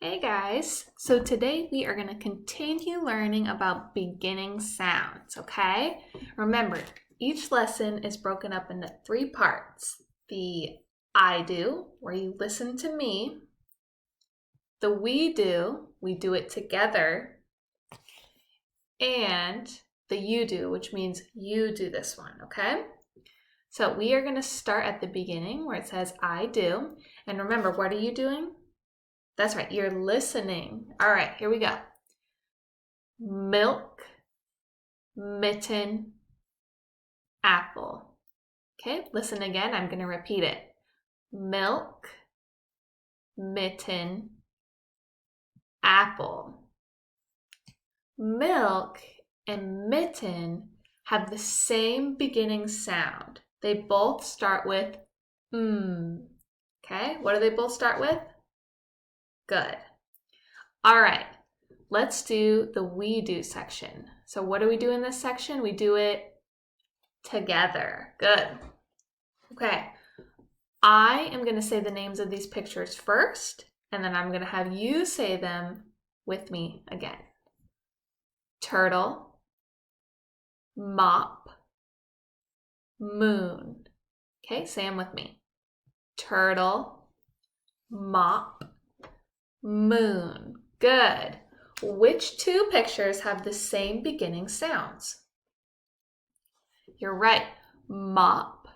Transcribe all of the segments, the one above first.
Hey guys, so today we are going to continue learning about beginning sounds, okay? Remember, each lesson is broken up into 3 parts. The I do, where you listen to me. The we do it together. And the you do, which means you do this one, okay? So we are going to start at the beginning where it says I do. And remember, what are you doing? That's right, you're listening. All right, here we go. Milk, mitten, apple. Okay, listen again. I'm going to repeat it. Milk, mitten, apple. Milk and mitten have the same beginning sound. They both start with Okay, what do they both start with? Good. All right, let's do the we do section. So what do we do in this section? We do it together. Good. Okay, I am going to say the names of these pictures first, and then I'm going to have you say them with me again. Turtle, mop, moon. Okay, say them with me. Turtle, mop, moon. Good. Which 2 pictures have the same beginning sounds? You're right. Mop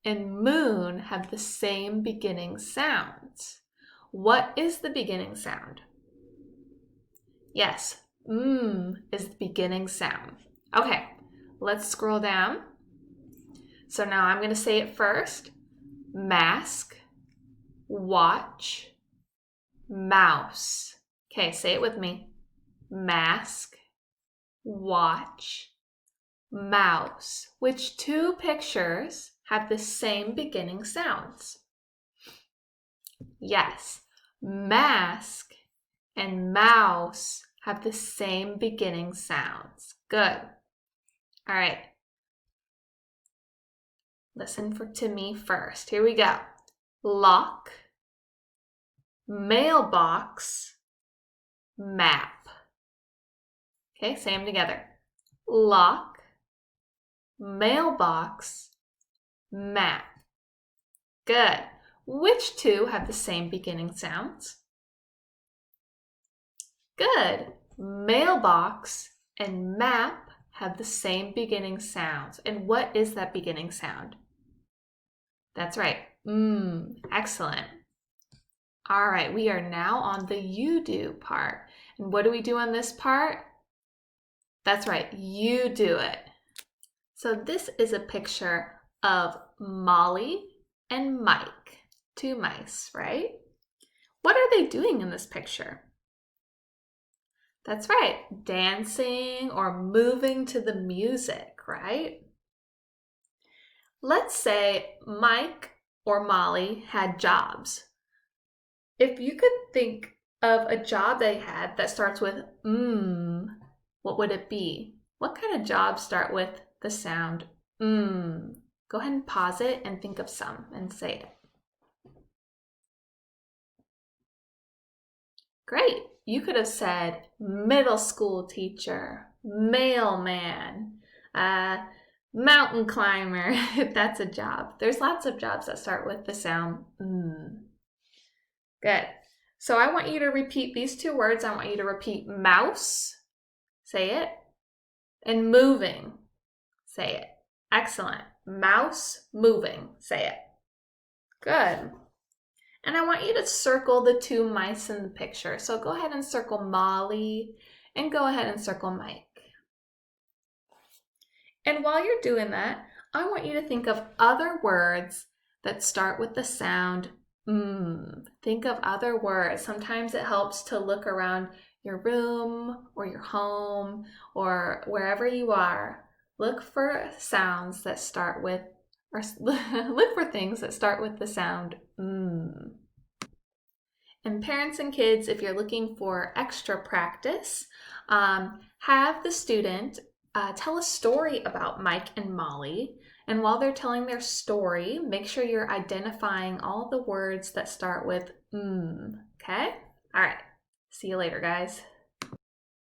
and moon have the same beginning sounds. What is the beginning sound? Yes, is the beginning sound. Okay, let's scroll down. So now I'm going to say it first. Mask, watch, mouse. Okay, say it with me. Mask, watch, mouse. Which 2 pictures have the same beginning sounds? Yes, mask and mouse have the same beginning sounds. Good. All right. Listen to me first. Here we go. Lock, mailbox, map. Okay, say them together. Lock, mailbox, map. Good. Which 2 have the same beginning sounds? Good. Mailbox and map have the same beginning sounds. And what is that beginning sound? That's right. Excellent. All right, we are now on the you do part. And what do we do on this part? That's right, you do it. So this is a picture of Molly and Mike, 2 mice, right? What are they doing in this picture? That's right, dancing or moving to the music, right? Let's say Mike or Molly had jobs. If you could think of a job they had that starts with what would it be? What kind of jobs start with the sound Go ahead and pause it and think of some and say it. Great. You could have said middle school teacher, mailman, mountain climber, if that's a job. There's lots of jobs that start with the sound Good. So I want you to repeat these 2 words. I want you to repeat mouse, say it, and moving, say it. Excellent. Mouse, moving, say it. Good. And I want you to circle the 2 mice in the picture. So go ahead and circle Molly and go ahead and circle Mike. And while you're doing that, I want you to think of other words that start with the sound Think of other words. Sometimes it helps to look around your room or your home or wherever you are. Look for sounds that start with, or look for things that start with the sound And parents and kids, if you're looking for extra practice, have the student tell a story about Mike and Molly. And while they're telling their story, make sure you're identifying all the words that start with okay? All right, See you later, guys.